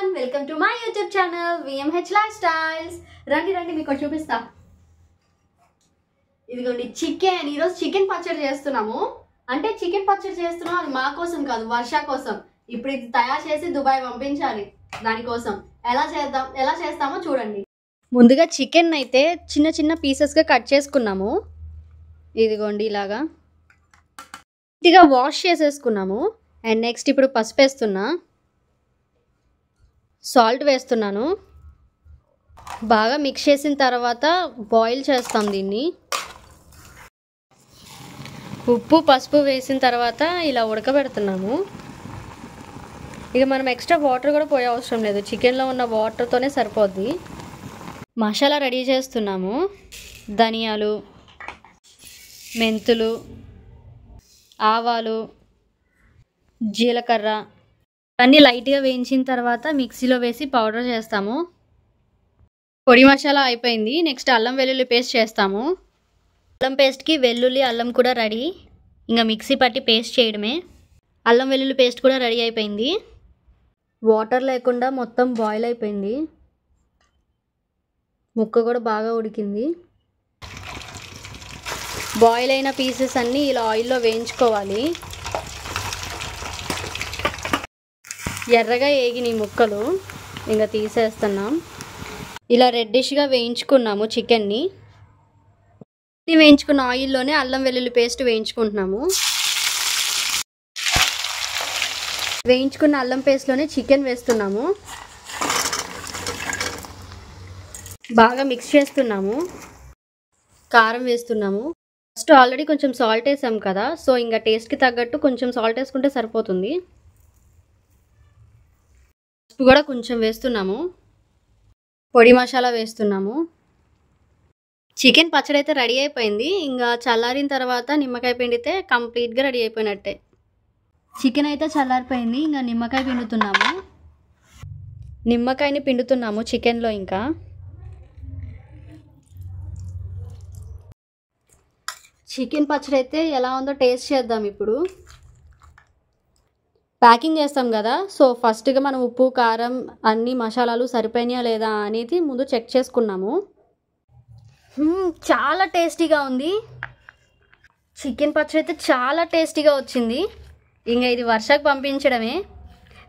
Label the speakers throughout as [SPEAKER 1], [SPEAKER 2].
[SPEAKER 1] everyone, welcome to my YouTube channel VMH Lifestyles. రండి రండి మీకు చూపిస్తా. ఇదిగోండి చికెన్. ఈ రోజు చికెన్ పచ్చడి చేస్తున్నాము. అంటే చికెన్ పచ్చడి చేస్తున్నాం అది మా కోసం కాదు, వర్ష కోసం. ఇప్పుడు ఇది తయారు చేసి దుబాయ్ పంపించాలి. దాని కోసం ఎలా చేస్తామో చూడండి. ముందుగా చికెన్ అయితే చిన్న చిన్న పీసెస్ గా కట్ చేసుకున్నాము. ఇదిగోండి ఇలాగా నీట్గా వాష్ చేసేసుకున్నాము. అండ్ నెక్స్ట్ ఇప్పుడు పసుపు వేస్తున్నా, సాల్ట్ వేస్తున్నాను. బాగా మిక్స్ చేసిన తర్వాత బాయిల్ చేస్తాం దీన్ని. ఉప్పు పసుపు వేసిన తర్వాత ఇలా ఉడకబెడుతున్నాము. ఇక మనం ఎక్స్ట్రా వాటర్ కూడా పోయే అవసరం లేదు, చికెన్లో ఉన్న వాటర్తోనే సరిపోద్ది. మసాలా రెడీ చేస్తున్నాము. ధనియాలు, మెంతులు, ఆవాలు, జీలకర్ర అన్నీ లైట్గా వేయించిన తర్వాత మిక్సీలో వేసి పౌడర్ చేస్తాము. పొడి మసాలా అయిపోయింది. నెక్స్ట్ అల్లం వెల్లుల్లి పేస్ట్ చేస్తాము. అల్లం పేస్ట్కి వెల్లుల్లి అల్లం కూడా రెడీ. ఇంకా మిక్సీ పట్టి పేస్ట్ చేయడమే. అల్లం వెల్లుల్లి పేస్ట్ కూడా రెడీ అయిపోయింది. వాటర్ లేకుండా మొత్తం బాయిల్ అయిపోయింది. ముక్క కూడా బాగా ఉడికింది. బాయిల్ అయిన పీసెస్ అన్నీ ఇలా ఆయిల్లో వేయించుకోవాలి. ఎర్రగా ఏగినాయి ముక్కలు, ఇంకా తీసేస్తున్నాం. ఇలా రెడ్డిష్గా వేయించుకున్నాము చికెన్ని. వేయించుకున్న ఆయిల్లోనే అల్లం వెల్లుల్లి పేస్ట్ వేయించుకుంటున్నాము. వేయించుకున్న అల్లం పేస్ట్లోనే చికెన్ వేస్తున్నాము. బాగా మిక్స్ చేస్తున్నాము. కారం వేస్తున్నాము. ఫస్ట్ ఆల్రెడీ కొంచెం సాల్ట్ వేసాం కదా, సో ఇంకా టేస్ట్కి తగ్గట్టు కొంచెం సాల్ట్ వేసుకుంటే సరిపోతుంది. ఉప్పు కూడా కొంచెం వేస్తున్నాము. పొడి మసాలా వేస్తున్నాము. చికెన్ పచ్చడి అయితే రెడీ అయిపోయింది. ఇంకా చల్లారిన తర్వాత నిమ్మకాయ పిండితే కంప్లీట్గా రెడీ అయిపోయినట్టే. చికెన్ అయితే చల్లారిపోయింది. ఇంకా నిమ్మకాయ పిండుతున్నాము. నిమ్మకాయని పిండుతున్నాము చికెన్లో. ఇంకా చికెన్ పచ్చడి అయితే ఎలా ఉందో టేస్ట్ చేద్దాం ఇప్పుడు. ప్యాకింగ్ చేస్తాం కదా, సో ఫస్ట్గా మనం ఉప్పు కారం అన్ని మసాలాలు సరిపోయినాయా లేదా అనేది ముందు చెక్ చేసుకున్నాము. చాలా టేస్టీగా ఉంది. చికెన్ పచ్చడి అయితే చాలా టేస్టీగా వచ్చింది. ఇంకా ఇది వర్షకు పంపించడమే.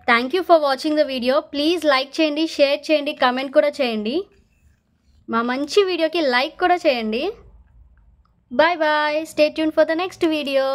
[SPEAKER 1] Thank you for watching the video. Please like చేయండి, షేర్ చేయండి, కమెంట్ కూడా చేయండి. మా మంచి వీడియోకి లైక్ కూడా చేయండి. Bye bye. Stay tune for the next video.